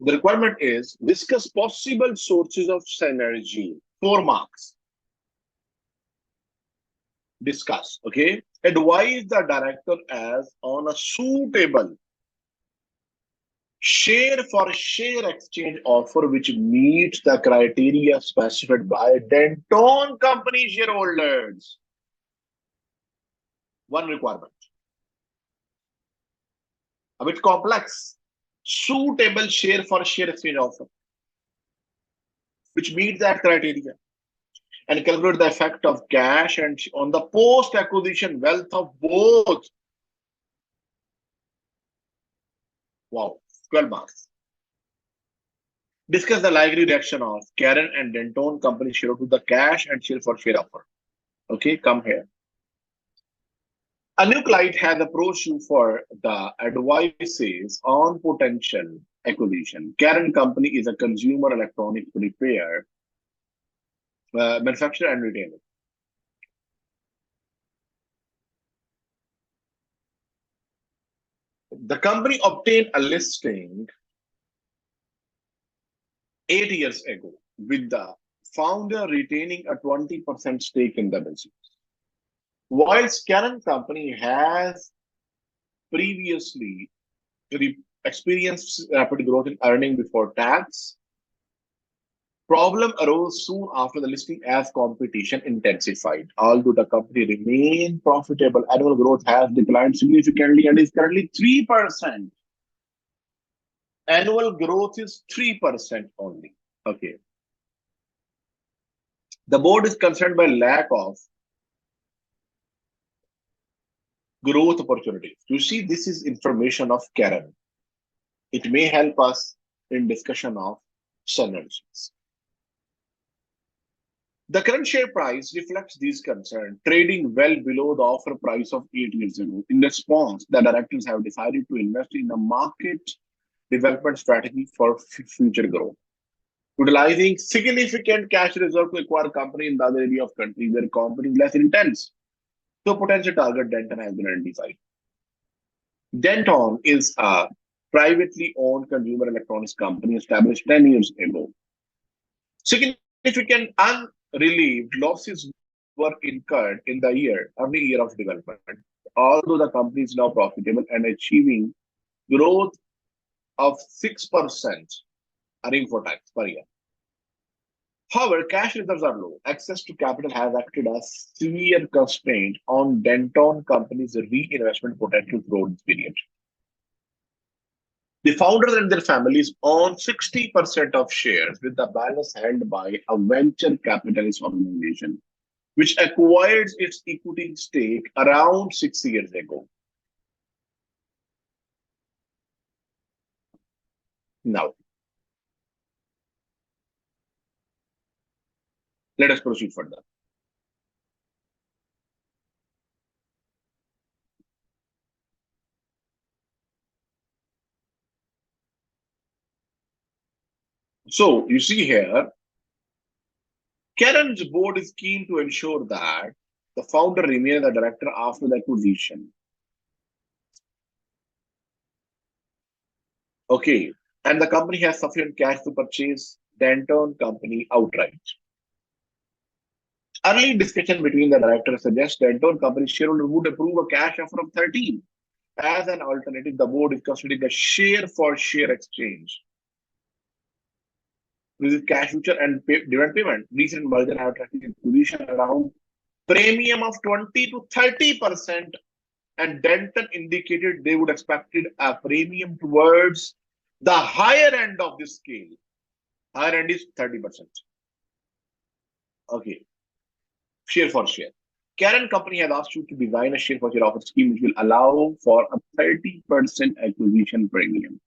The requirement is discuss possible sources of synergy. 4 marks. Discuss. Okay. Advise the director as on a suitable share for share exchange offer which meets the criteria specified by Danton Company shareholders. One requirement. A bit complex. Suitable share for share exchange offer which meets that criteria, and calculate the effect of cash and on the post-acquisition wealth of both. Wow, 12 marks. Discuss the likely reaction of Karen and Danton Company share to the cash and share for share offer. Okay, come here. A new client has approached you for the advices on potential acquisition. Karen Company is a consumer electronics repair manufacturer and retailer. The company obtained a listing 8 years ago, with the founder retaining a 20% stake in the business. Whilst Canon Company has previously experienced rapid growth in earning before tax, problem arose soon after the listing as competition intensified. Although the company remained profitable, annual growth has declined significantly and is currently 3%. Annual growth is 3% only. Okay. The board is concerned by lack of growth opportunities. You see, this is information of Karen. It may help us in discussion of synergies. The current share price reflects these concerns, trading well below the offer price of 8 years ago. In response, the directors have decided to invest in a market development strategy for future growth, utilizing significant cash reserve to acquire a company in the other area of country where company is less intense. So potential target Danton has been identified. Danton is a privately owned consumer electronics company established 10 years ago. Significant unrelieved losses were incurred in the early year of development. Although the company is now profitable and achieving growth of 6% earning for tax per year. However, cash reserves are low. Access to capital has acted as severe constraint on Danton Company's reinvestment potential throughout this period. The founders and their families own 60% of shares, with the balance held by a venture capitalist organization, which acquired its equity stake around 6 years ago. Now, let us proceed further. So, you see here, Karen's board is keen to ensure that the founder remains the director after the acquisition. Okay, and the company has sufficient cash to purchase Danton Company outright. Early discussion between the directors suggests Danton Company shareholder would approve a cash offer of 13. As an alternative, the board is considering a share for share exchange. This is cash future and dividend payment. Recent merger have attracted acquisition around premium of 20 to 30%, and Danton indicated they would expected a premium towards the higher end of this scale. Higher end is 30%. Okay. Share for share. Karen Company has asked you to design a share for share offer scheme which will allow for a 30% acquisition premium.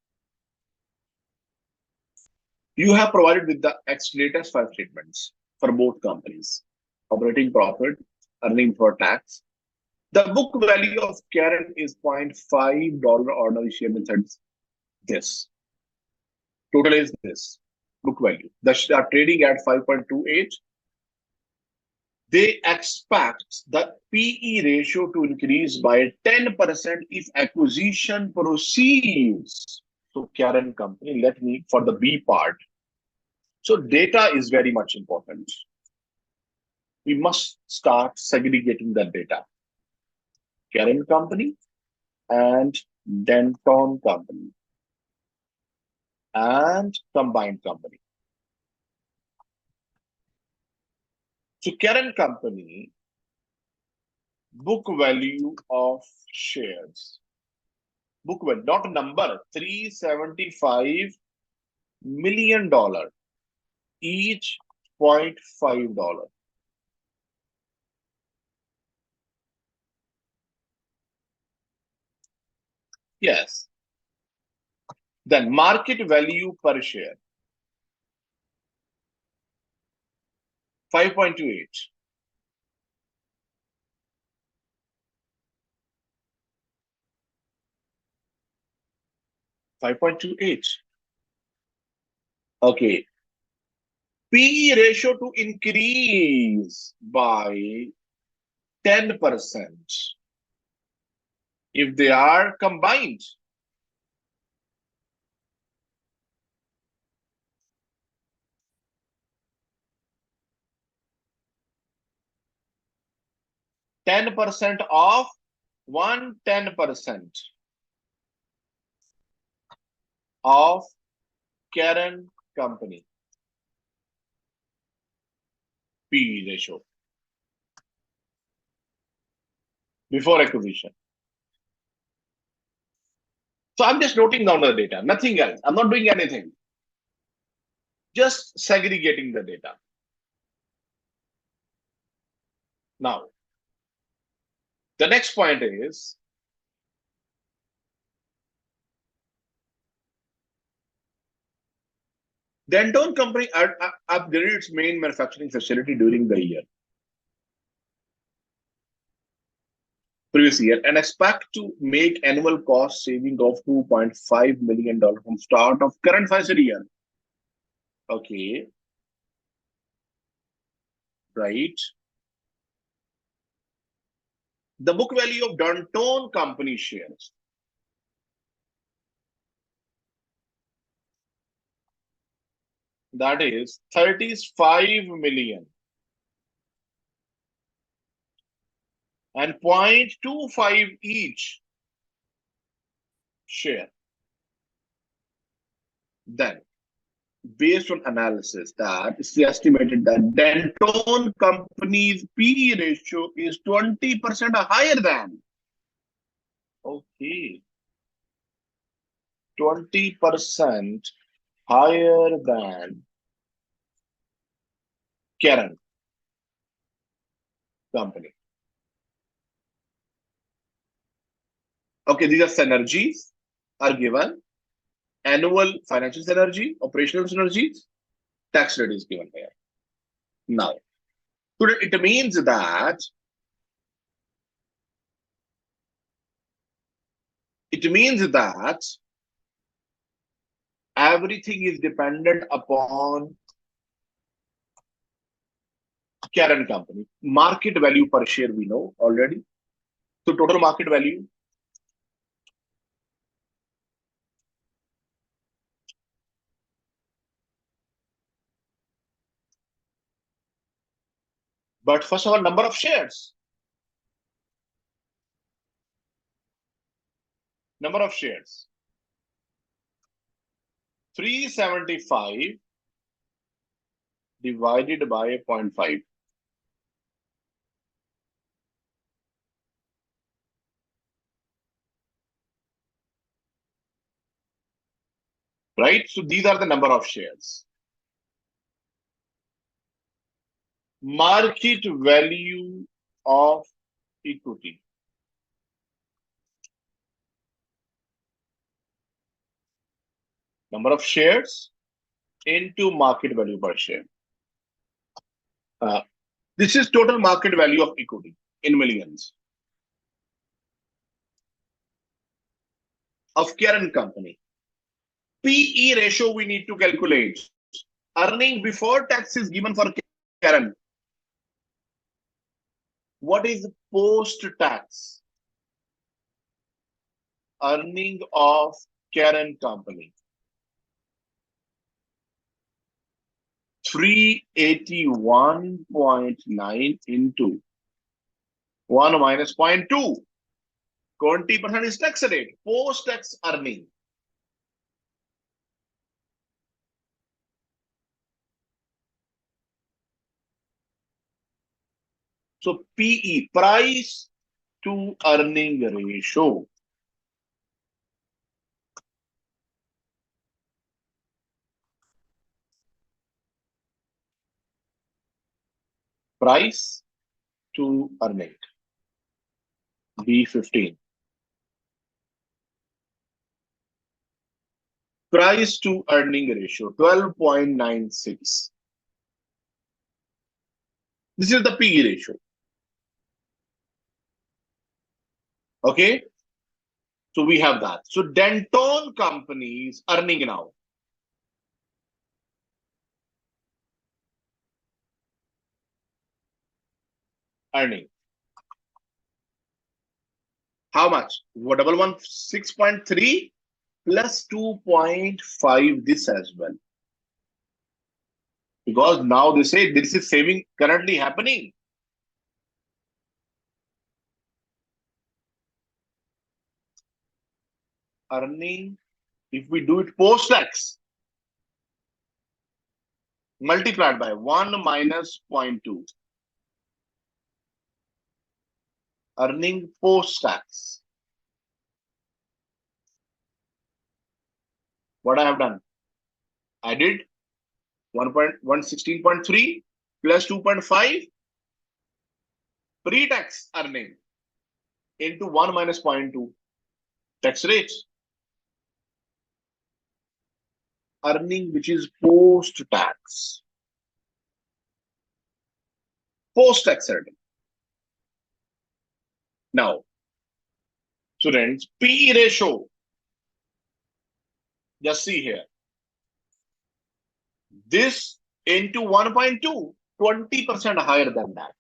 You have provided with the latest 5 statements for both companies: operating profit, earning for tax. The book value of Karen is $0.5 ordinary share method. This total is this book value. They are trading at 5.28. They expect the PE ratio to increase by 10% if acquisition proceeds So Kerrin company, let me for the B part. So data is very much important. We must start segregating the data. Kerrin company and Danton company and combined company. So Kerrin company, book value of shares. Book value, not number, $375 million, each $0.5. Yes. Then market value per share, 5.28. 5.28. Okay. PE ratio to increase by 10% if they are combined. Ten percent of 10% of Kerrin company PE ratio before acquisition. So I'm just noting down the data, nothing else. I'm not doing anything. Just segregating the data. Now, the next point is Danton company upgraded its main manufacturing facility during the previous year and expect to make annual cost saving of $2.5 million from start of current financial year. Okay. Right. The book value of Danton company shares. That is 35 million and 0.25 each share. Then, based on analysis, that it's estimated that Danton company's PE ratio is 20% higher than. Okay. 20% higher than Kerrin company. Okay, these are synergies are given. Annual financial synergy, operational synergies, tax rate is given here. Now, it means that everything is dependent upon Kerrin company. Market value per share we know already. So total market value. But first of all, number of shares. Number of shares. 375 divided by 0.5. Right? So these are the number of shares. Market value of equity. Number of shares into market value per share. This is total market value of equity in millions of Kerrin company. PE ratio we need to calculate. Earning before tax is given for Kerrin. What is post tax? Earning of Kerrin Company. 381.9 into 1 minus 0.2. 20% is tax rate. Post-tax earning. So PE, price to earning ratio. Price to earning. B15. Price to earning ratio 12.96. This is the PE ratio. Okay. So we have that. So Danton Company is earning now. Earning. How much? 6.3 plus 2.5 this as well. Because now they say this is saving currently happening. Earning, if we do it post-tax, multiplied by 1 minus 0.2. Earning post-tax. What I have done? I did 116.3 plus 2.5 pre-tax earning into 1 minus 0.2 tax rates. Earning which is post-tax. Post-tax earning. Now, students, PE ratio. Just see here. This into 1.2, 20% higher than that.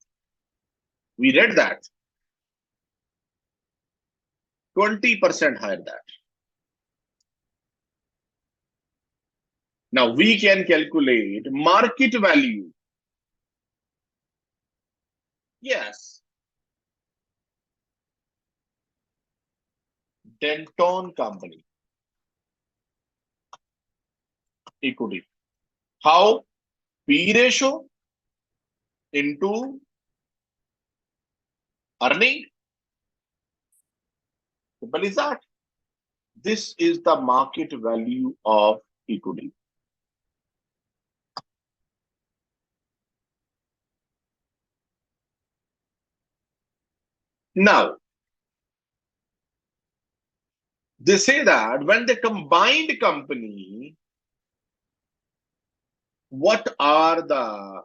We read that. 20% higher than that. Now we can calculate market value. Yes. Danton Company. Equity. How? P ratio into earning. Simple is that. This is the market value of equity. Now, they say that when the combined company, what are the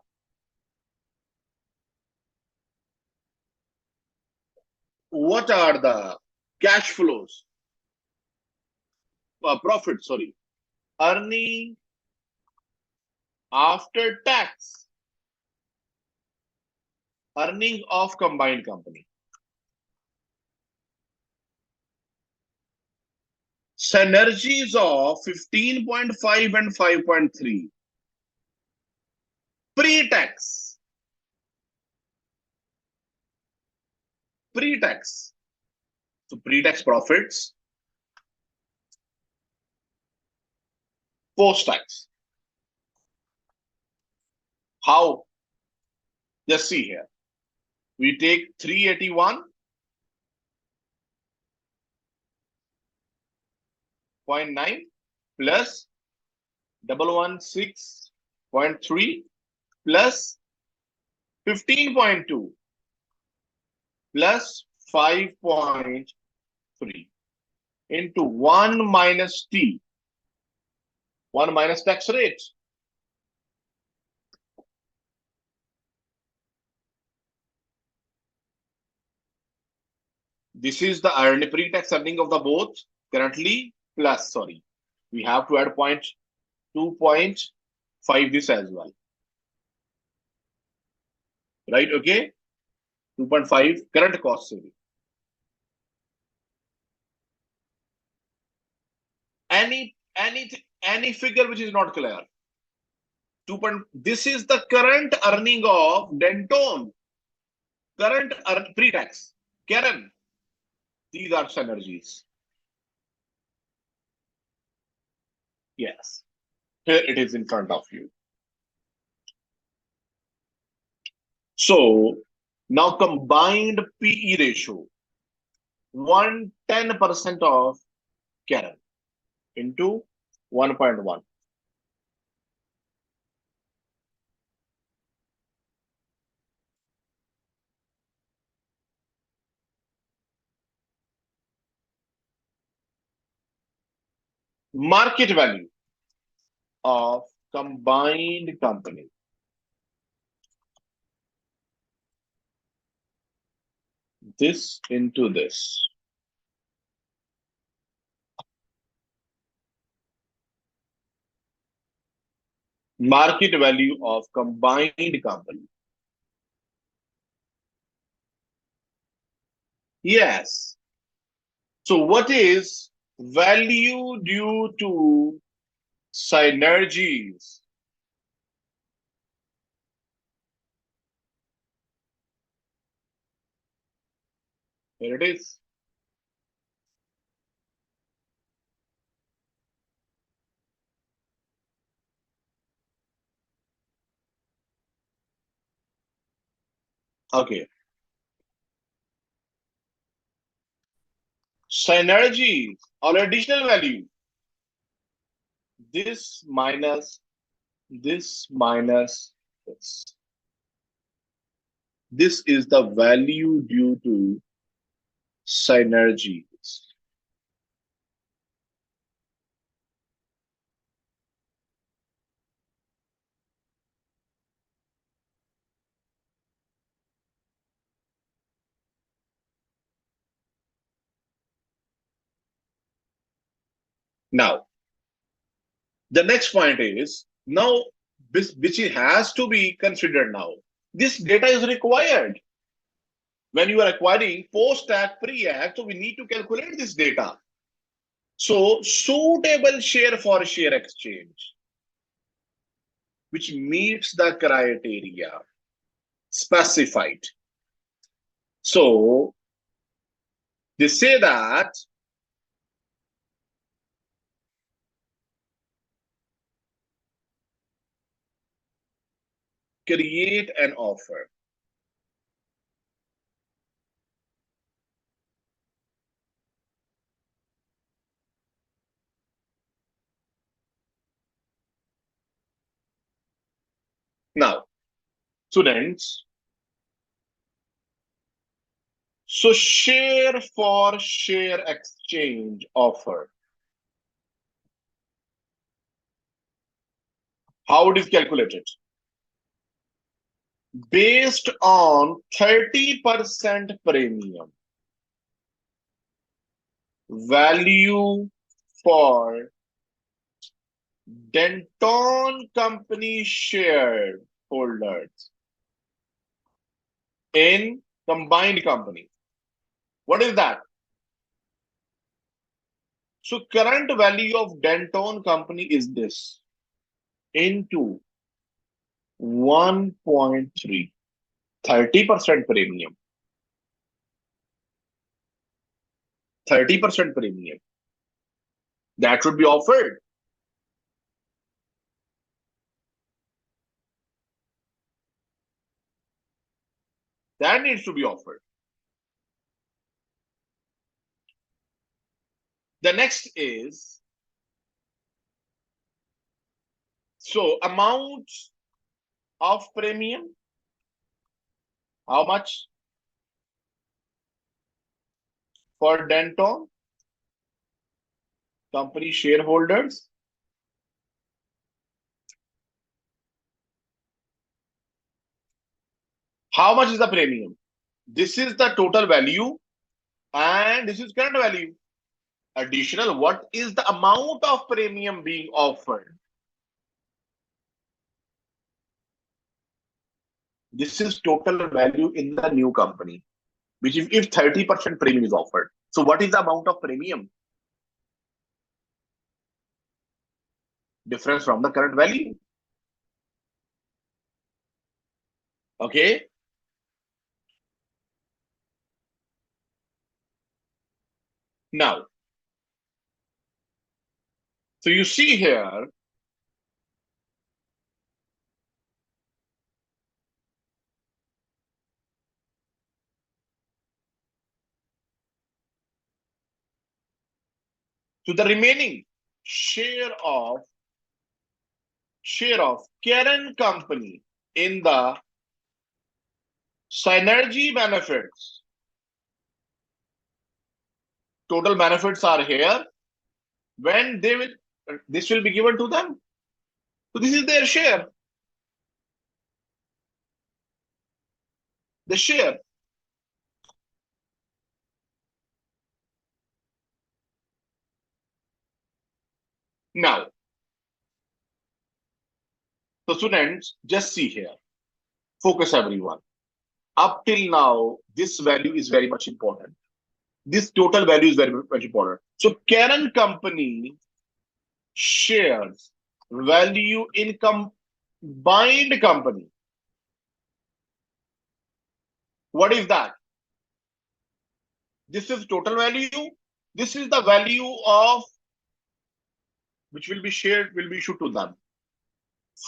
cash flows, profit, sorry, earning after tax, earning of combined company. Synergies of 15.5 and 5.3. Pre-tax. Pre-tax. So pre-tax profits. Post-tax. How? Just see here. We take 381.9 plus 116.3 plus 15.2 plus 5.3 into 1 minus T, 1 minus tax rate. This is the pre-tax earning of the both currently plus, sorry, we have to add 2.5 this as well. Right, okay? 2.5 current cost saving. Any figure which is not clear. This is the current earning of Danton. Current pre-tax. Karen, these are synergies. Yes. Here it is in front of you. So now combined PE ratio, 110% of Karen into 1.1. Market value of combined company. This into this. Market value of combined company. Yes. So what is value due to synergies? Here it is. Okay. Synergies or additional value. This minus this minus this. This is the value due to synergies. Now, the next point is now which has to be considered now. This data is required when you are acquiring post-act, pre-act. So we need to calculate this data. So suitable share for share exchange, which meets the criteria specified. So they say that create an offer. Now, students, so share for share exchange offer. How it is calculated? Based on 30% premium. Value for Danton Company shareholders in combined company. What is that? So current value of Danton Company is this into 1.3, 30% premium. 30% premium. That should be offered. That needs to be offered. The next is, so amount of premium. How much for Danton Company shareholders? How much is the premium? This is the total value and this is current value. Additional, what is the amount of premium being offered? This is total value in the new company, which is if 30% premium is offered. So what is the amount of premium? Difference from the current value. Okay. Now, so you see here, to the remaining share of Kerrin company in the synergy benefits. Total benefits are here. When this will be given to them. So this is their share. The share. Now, so students, just see here. Focus everyone. Up till now, this value is very much important. This total value is very much important. So Karen company shares value in combined company. What is that? This is total value. This is the value of which will be shared, will be issued to them.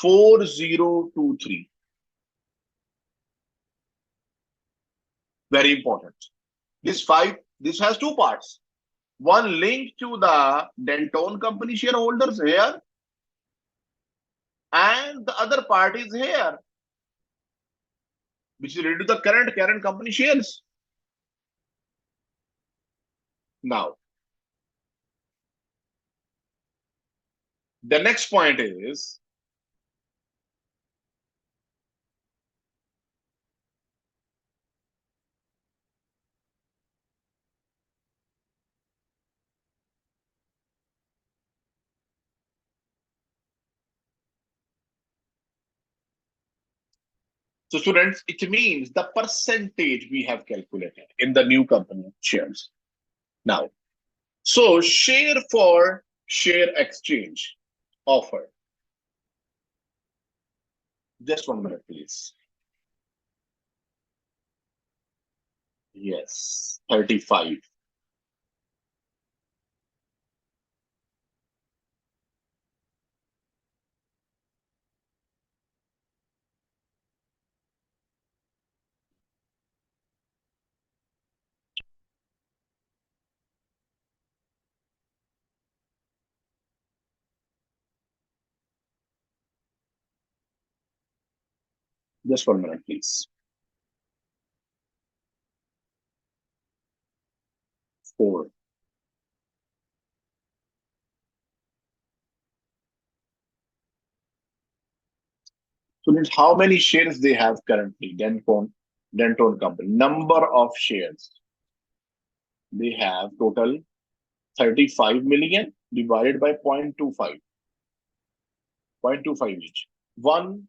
4023. Very important. This has two parts. One linked to the Danton company shareholders here, and the other part is here, which is related to the current company shares. Now, the next point is so students, it means the percentage we have calculated in the new company shares. Now, so share for share exchange offer. Just 1 minute, please. Yes, 35. Just 1 minute, please. 4. Students, how many shares they have currently? Danton company. Number of shares. They have total 35 million divided by 0.25. 0.25 each. 125.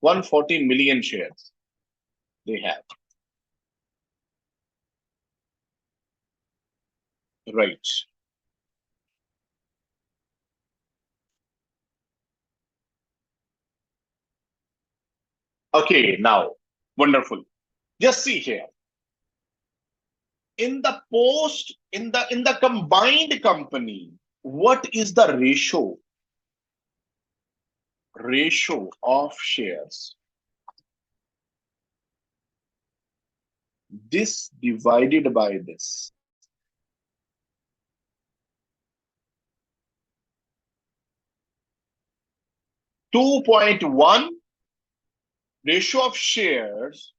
140 million shares they have. Right. Okay, now, wonderful. Just see here. In the combined company, what is the ratio of shares? This divided by this. 2.1 ratio of shares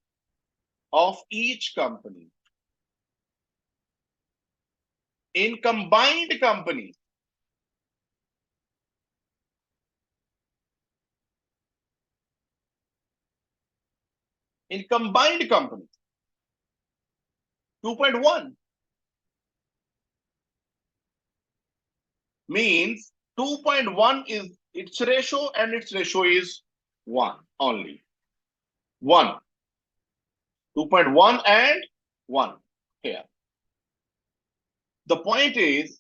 of each company. In combined company, in combined company, 2.1 means 2.1 is its ratio, and its ratio is 1 only. 1. 2.1 and 1 here. The point is,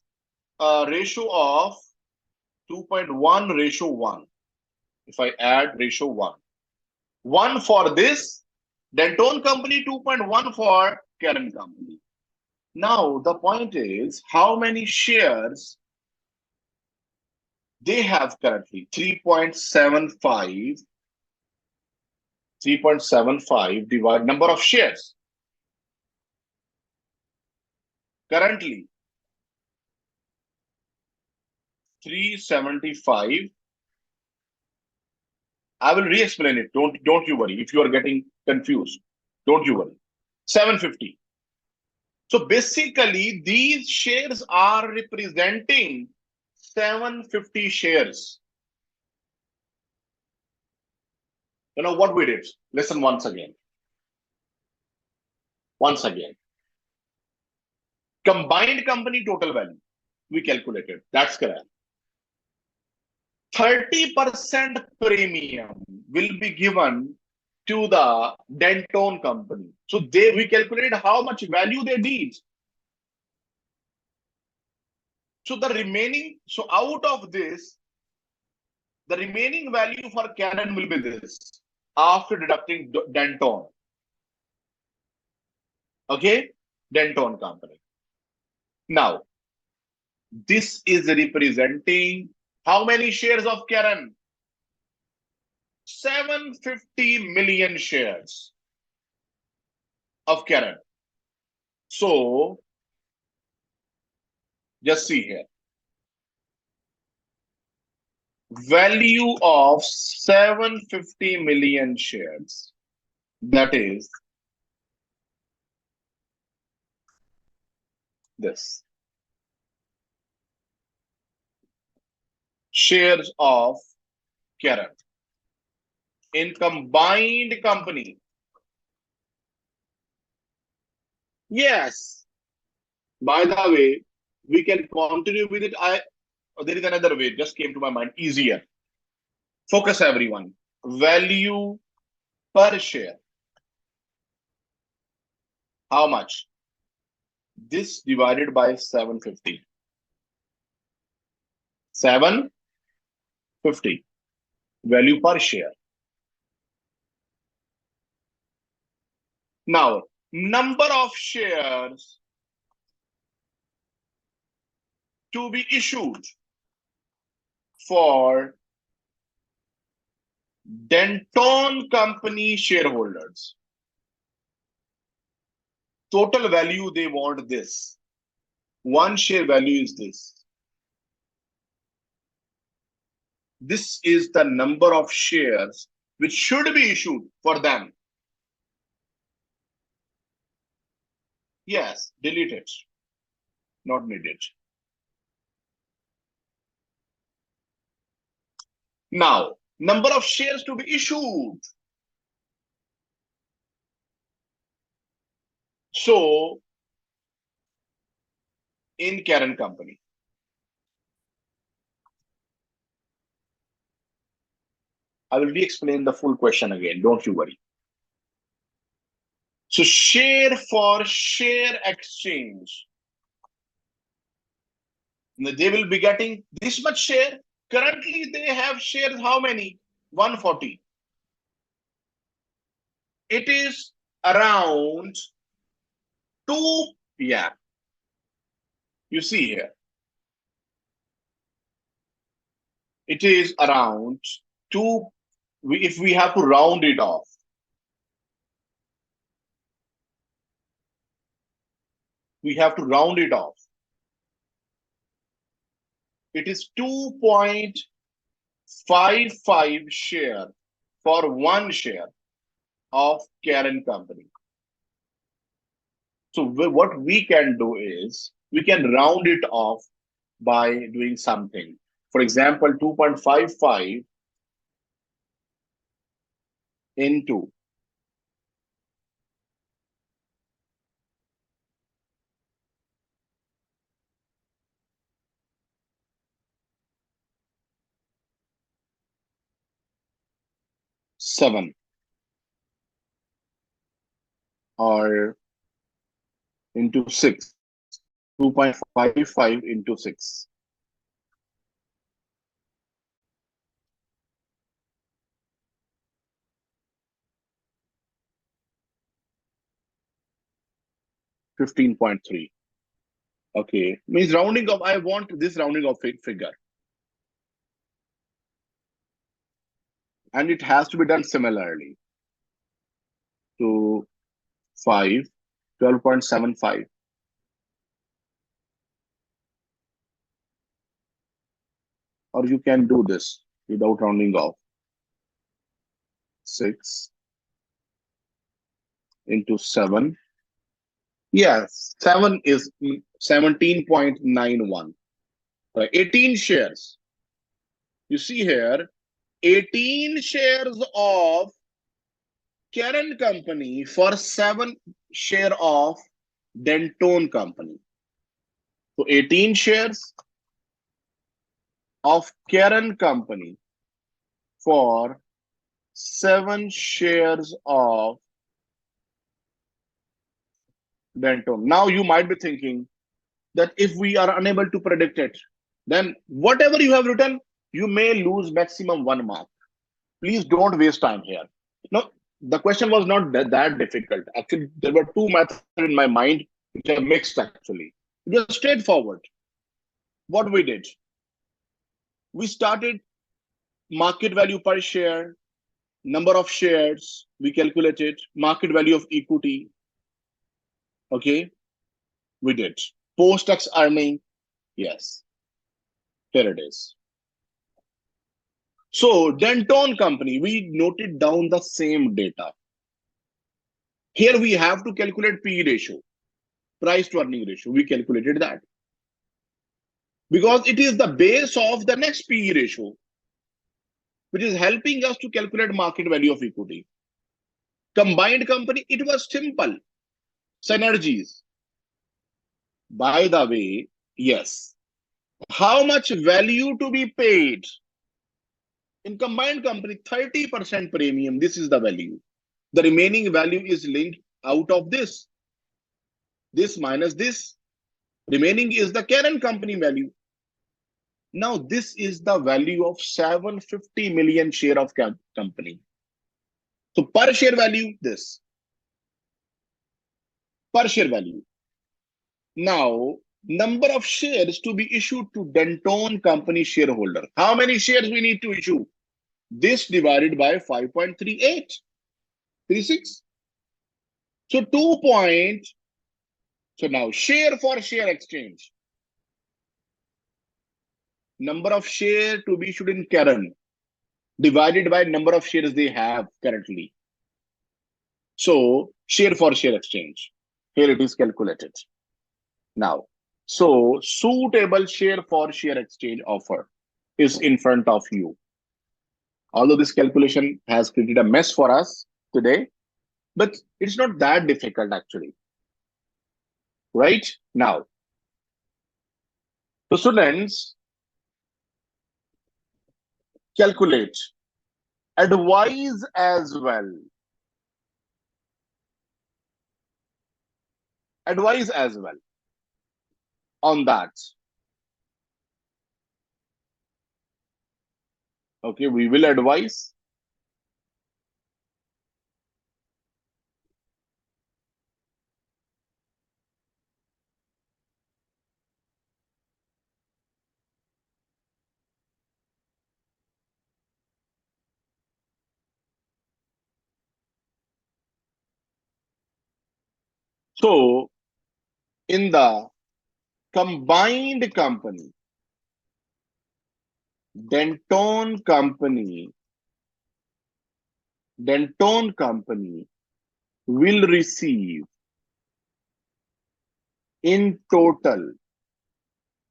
a ratio of 2.1 ratio 1. If I add ratio 1, 1 for this Danton company, 2.1 for Kerrin company. Now, the point is how many shares they have currently? 3.75. 3.75 divide number of shares. Currently, 375. I will re-explain it. Don't you worry. If you are getting confused, don't you worry. 750. So basically, these shares are representing 750 shares. You know what we did? Listen once again. Once again. Combined company total value. We calculated. That's correct. 30% premium will be given to the Danton company. So we calculated how much value they need. So the remaining, so out of this, the remaining value for Canon will be this after deducting Danton. Okay, Danton company. Now, this is representing how many shares of Canon? 750 million shares of Canon. So, just see here. Value of 750 million shares. That is this. Shares of Canon in combined company. Yes. By the way, we can continue with it. There is another way. Just came to my mind. Easier. Focus, everyone. Value per share. How much? This divided by 750. 750. Value per share. Now, number of shares to be issued for Danton company shareholders. Total value they want this. One share value is this. This is the number of shares which should be issued for them. Yes, delete it. Not needed. Now, number of shares to be issued. So, in Kerrin company. I will re-explain the full question again. Don't you worry. So, share for share exchange. They will be getting this much share. Currently, they have shares how many? 140. It is around 2. Yeah. You see here. It is around 2. If we have to round it off, we have to round it off. It is 2.55 share for one share of Kerrin company. So what we can do is we can round it off by doing something. For example, 2.55 into 7 or into 6. 2.55 into 6. 15.3. Okay, means rounding off. I want this rounding off figure, and it has to be done similarly to 5, 12.75. Or you can do this without rounding off. 6 into 7. Yes, 7 is 17.91. 18 shares. You see here, 18 shares of Kerrin Company for 7 share of Danton Company. So 18 shares of Kerrin Company for 7 shares of Danton. Now you might be thinking that if we are unable to predict it, then whatever you have written, you may lose maximum 1 mark. Please don't waste time here. No, the question was not that difficult. Actually, there were 2 methods in my mind which are mixed actually. It was straightforward. What we did, we started market value per share, number of shares, we calculated market value of equity. Okay, we did. Post-tax earning, yes, here it is. So Danton Company, we noted down the same data. Here we have to calculate P ratio, price to earning ratio. We calculated that because it is the base of the next PE ratio, which is helping us to calculate market value of equity. Combined company, it was simple. Synergies. By the way, yes. How much value to be paid? In combined company, 30% premium. This is the value. The remaining value is linked out of this. This minus this. Remaining is the Kerrin Company value. Now, this is the value of 750 million share of company. So per share value, this. Per share value. Now, number of shares to be issued to Danton Company shareholder. How many shares we need to issue? This divided by 5.3836. So 2 point. So now share for share exchange. Number of share to be issued in Kerrin divided by number of shares they have currently. So share for share exchange. Here it is calculated. Now, so suitable share for share exchange offer is in front of you. Although this calculation has created a mess for us today, but it's not that difficult actually. Right now, the students calculate, advise as well. Advise as well on that. Okay, we will advise. So in the combined company, Danton Company will receive in total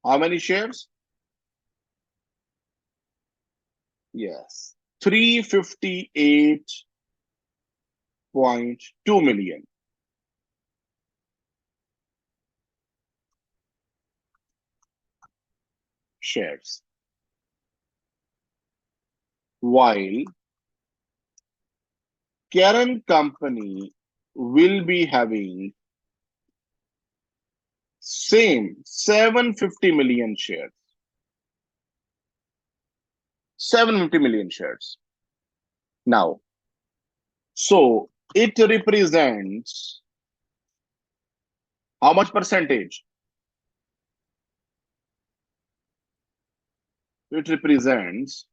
how many shares? Yes, 358.2 million shares, while Kerrin Company will be having same 750 million shares. 750 million shares. Now, so it represents How much percentage? It represents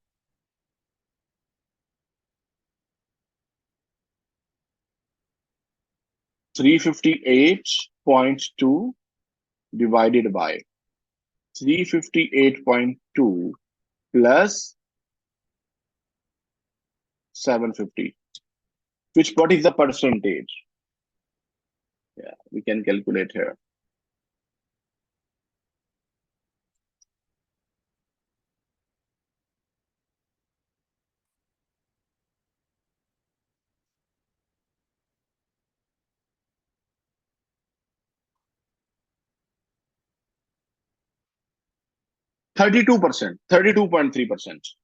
358.2 divided by 358.2 plus 750. What is the percentage? Yeah, we can calculate here. 32%, 32.3%.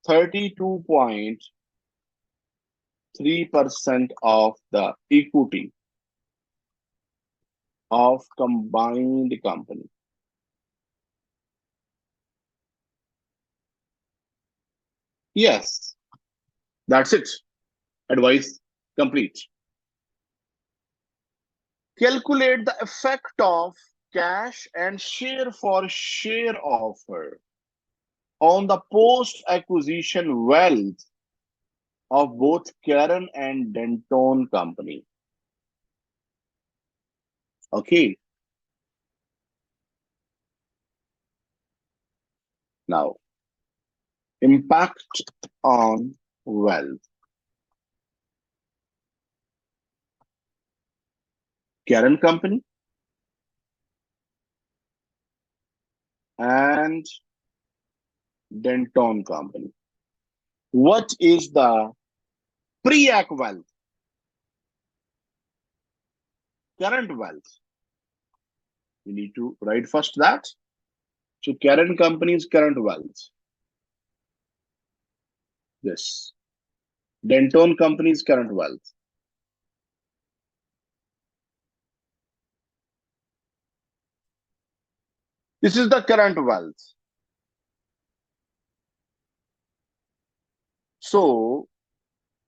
32.3% of the equity of combined company. Yes, that's it. Advice complete. Calculate the effect of cash and share for share offer on the post-acquisition wealth of both Kerrin and Danton Company. Okay, now impact on wealth. Kerrin Company and Danton Company. What is the pre-ac wealth? Current wealth. We need to write first that. So Kerrin Company's current wealth. This. Danton Company's current wealth. This is the current wealth. So,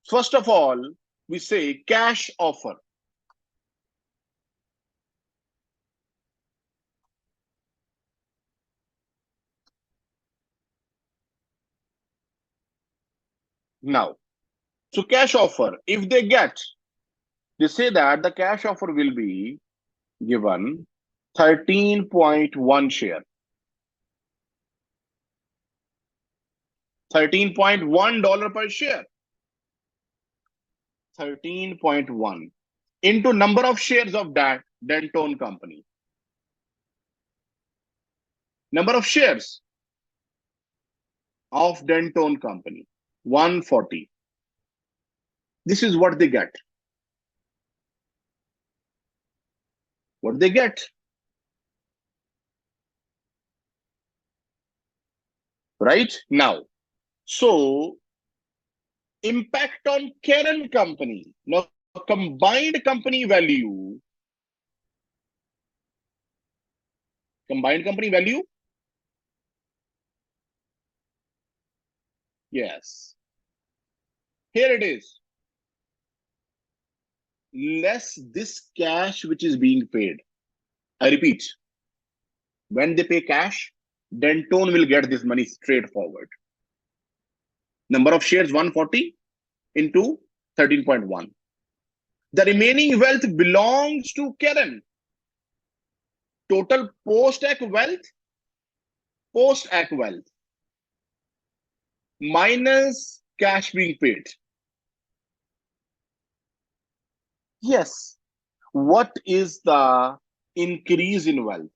first of all, we say cash offer. Now, so cash offer, if they get, they say that the cash offer will be given 13.1 share. $13.1 per share. 13.1 into number of shares of that Danton Company. Number of shares of Danton Company, 140. This is what they get. What they get. Right? Now, so impact on Kerrin Company. Now, combined company value. Combined company value? Yes. Here it is. Less this cash which is being paid. I repeat, when they pay cash, Danton will get this money straightforward. Number of shares 140 into 13.1. The remaining wealth belongs to Kerrin. Total post-ac wealth minus cash being paid. Yes. What is the increase in wealth?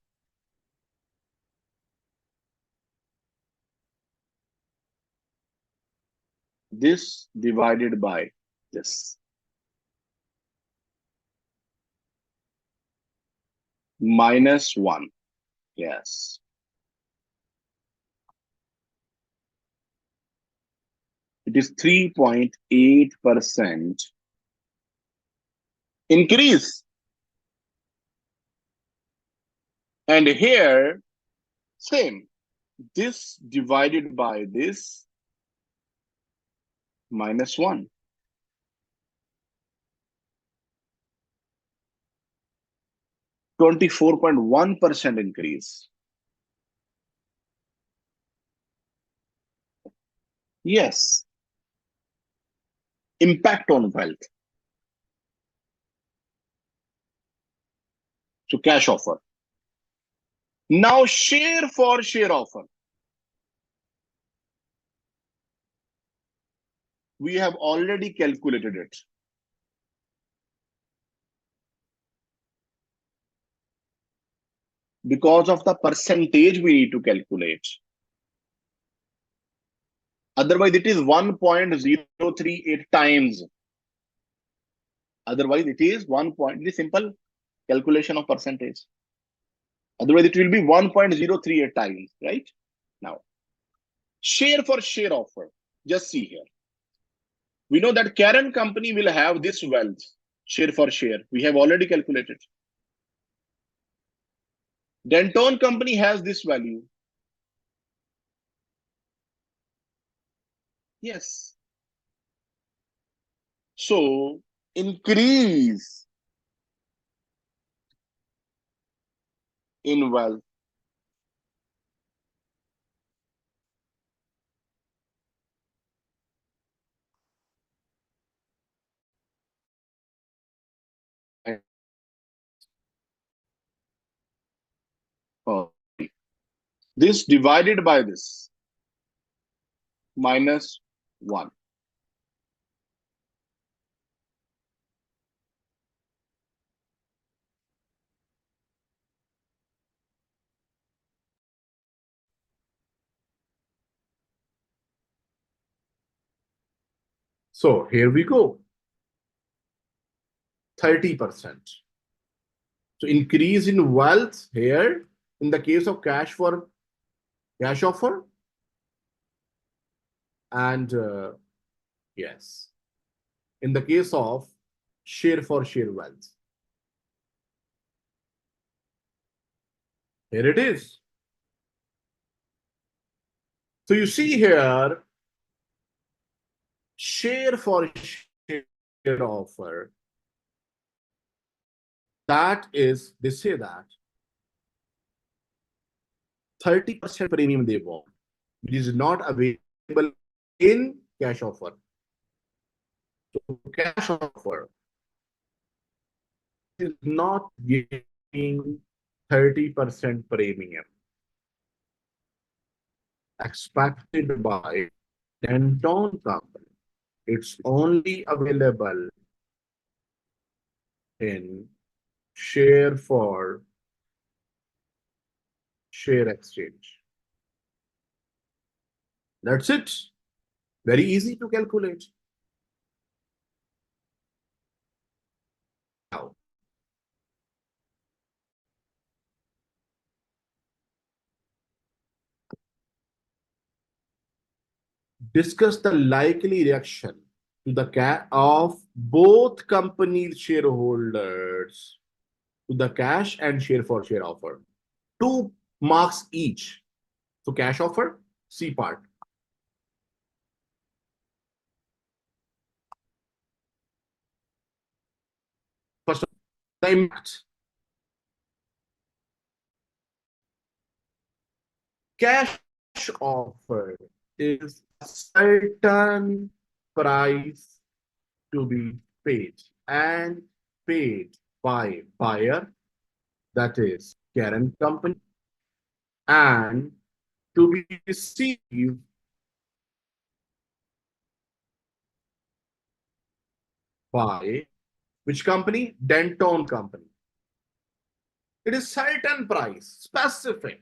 This divided by this. Minus 1. Yes. It is 3.8% increase. And here, same. This divided by this minus 1. 24.1% increase. Yes, impact on wealth. So cash offer. Now share for share offer. We have already calculated it. Because of the percentage we need to calculate. Otherwise, it is 1.038 times. Otherwise, it is 1 point. It is simple calculation of percentage. Otherwise, it will be 1.038 times, right? Now, share for share offer. Just see here. We know that Kerrin company will have this wealth, share for share. We have already calculated. Danton company has this value. Yes. So, increase in wealth. Oh, this divided by this minus 1. So here we go. 30%. So increase in wealth here in the case of cash offer. And yes, in the case of share for share wealth. Here it is. So you see here, share for share offer. That is, they say that 30% premium they want, which is not available in cash offer. So cash offer is not giving 30% premium expected by Danton company. It's only available in share for share exchange. That's it. Very easy to calculate. Now, discuss the likely reaction to the of both companies' shareholders to the cash and share for share offer. 2 marks each. So cash offer, C part. First, the impact. Cash offer is a certain price to be paid and paid by buyer, that is Kerrin company, and to be received by which company? Danton company. It is certain price, specific,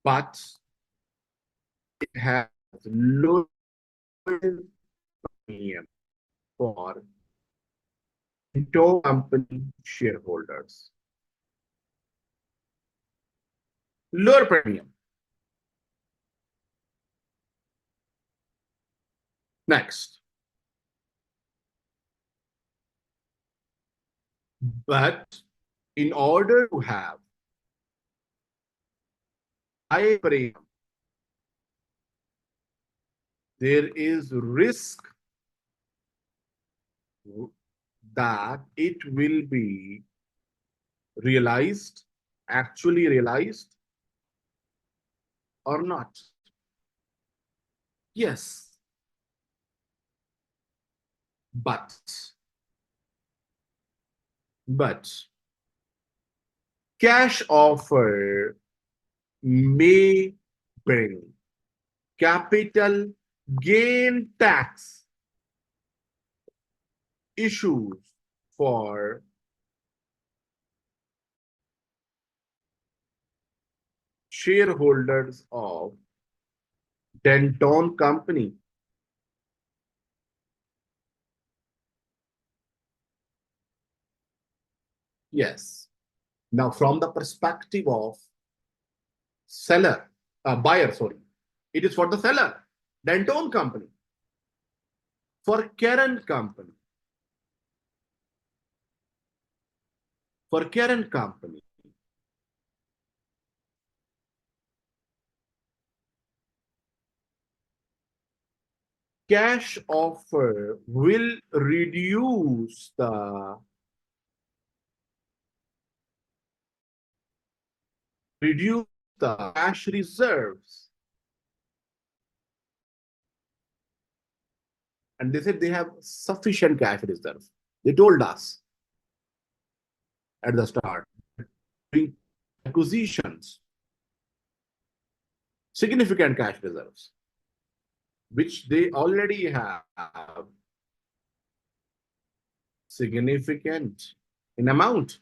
but it has low premium for Danton company shareholders. Lower premium. Next. But in order to have high premium, there is risk that it will be realized, actually realized or not? Yes. But cash offer may bring capital gain tax issues for shareholders of Danton Company. Yes. Now, from the perspective of seller, buyer, sorry, it is for the seller, Danton Company. For Kerrin Company, cash offer will reduce the cash reserves. And they said they have sufficient cash reserves. They told us at the start, doing acquisitions, significant cash reserves, which they already have significant in amount.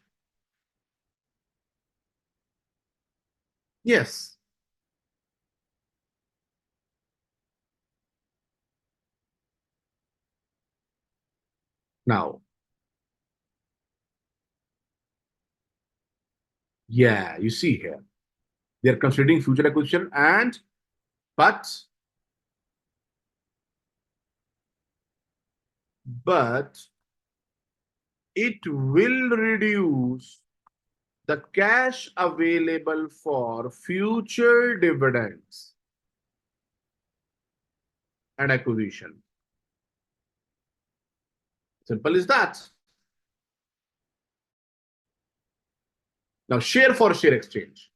Yes. Now, yeah, you see here, they're considering future acquisition but it will reduce the cash available for future dividends and acquisition. Simple as that. Now, share for share exchange.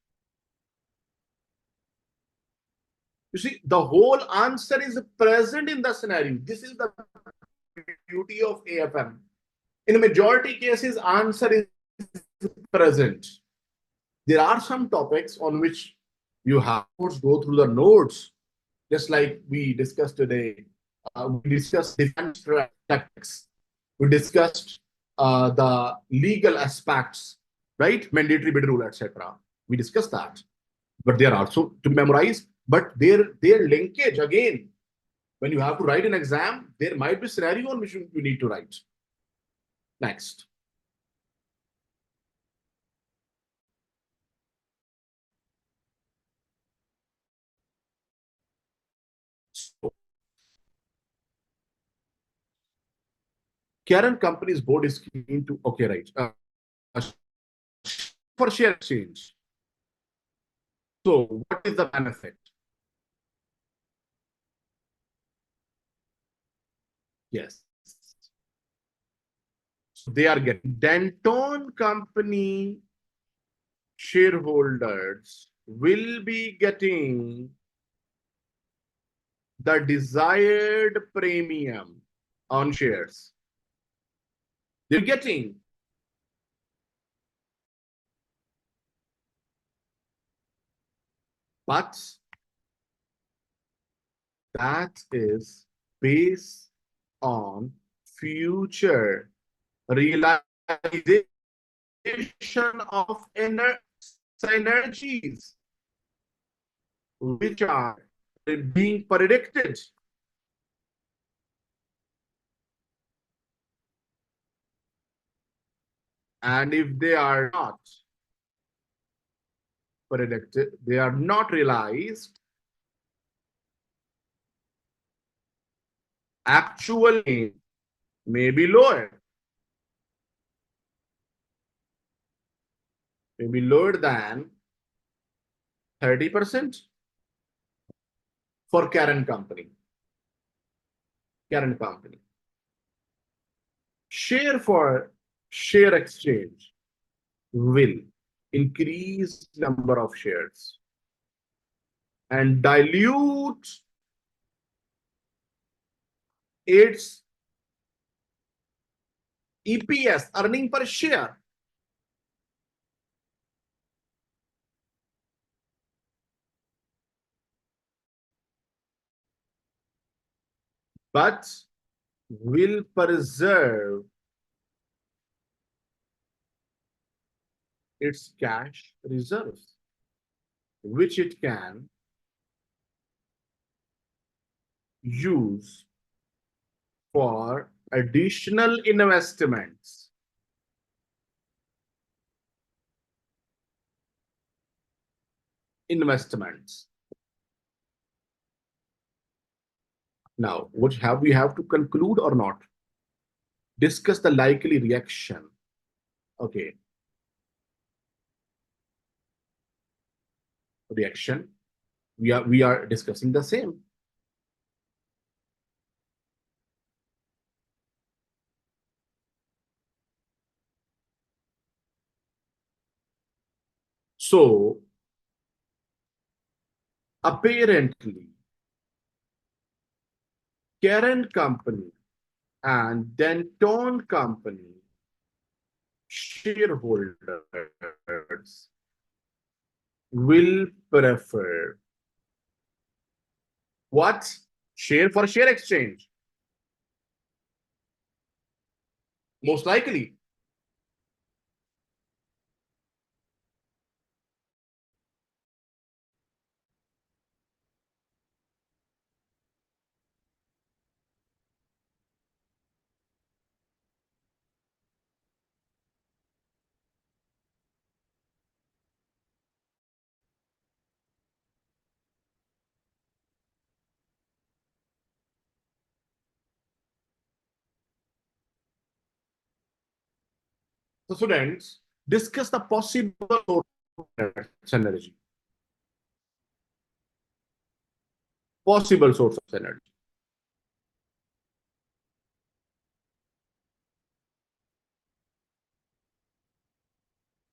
You see, the whole answer is present in the scenario. This is the beauty of AFM. In majority cases, answer is present. There are some topics on which you have to go through the notes, just like we discussed today. We discussed defense tactics. We discussed the legal aspects, right? Mandatory bid rule, etc. We discussed that. But they are also to memorize. But their linkage, again, when you have to write an exam, there might be a scenario on which you need to write. Next. So, Kerrin Company's board is keen to, okay, right. For share exchange. So, what is the benefit? Yes. So they are getting Danton Company shareholders will be getting the desired premium on shares. They're getting but that is based on future realization of synergies which are being predicted. And if they are not predicted, they are not realized, actual gain may be lower. May be lower than 30% for Kerrin Company. share for share exchange will increase number of shares and dilute its EPS, earning per share. But will preserve its cash reserves, which it can use for additional investments. Now, what have we have to conclude or not? Discuss the likely reaction. Okay. Reaction. We are discussing the same. So apparently, Kerrin Company and Danton Company shareholders will prefer what? Share for share exchange. Most likely. So students, discuss the possible synergy. Possible source of synergy.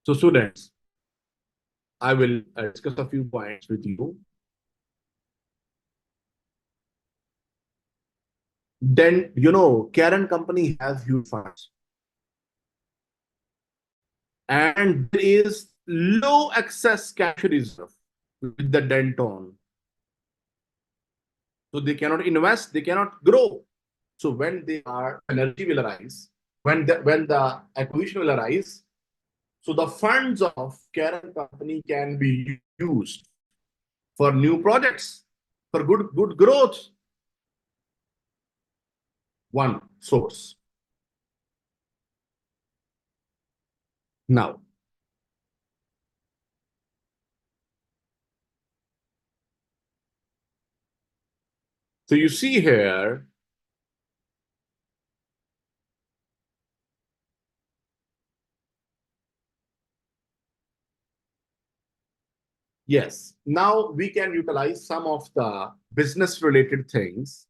So students, I will discuss a few points with you. Then, Kerrin Company has huge funds. And there is low excess cash reserve with the Danton. So they cannot invest, they cannot grow. So when energy will arise, when the acquisition will arise, so the funds of Kerrin Company can be used for new projects, for good growth. One source. Now, so you see here, yes, now we can utilize some of the business related things,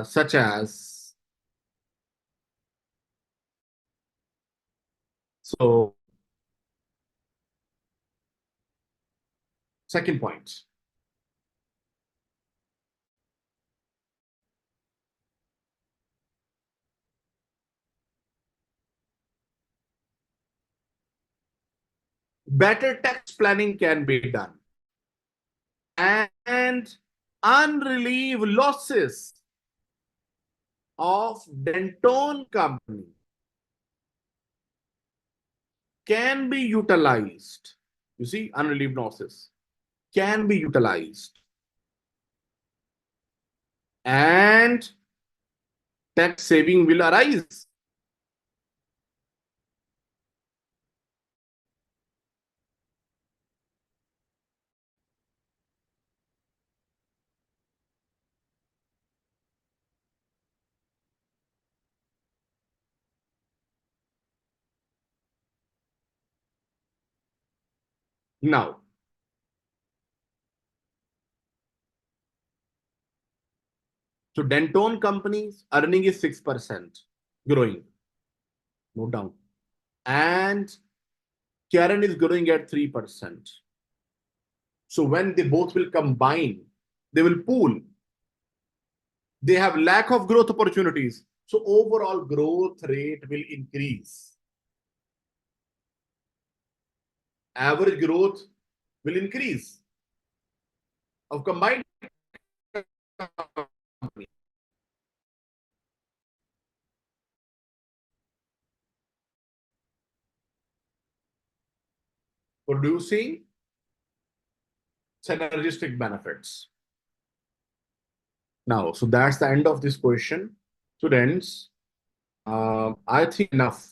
such as, so second point. Better tax planning can be done. And unrelieved losses of Danton Company can be utilized. You see, unrelieved losses can be utilized. And tax saving will arise. Now, so Danton Company's earning is 6% growing. Note down. And Karen is growing at 3%. So when they both will combine, they will pool. They have lack of growth opportunities. So overall growth rate will increase. Average growth will increase of combined company. Producing synergistic benefits. Now, so that's the end of this question. Students, I think enough.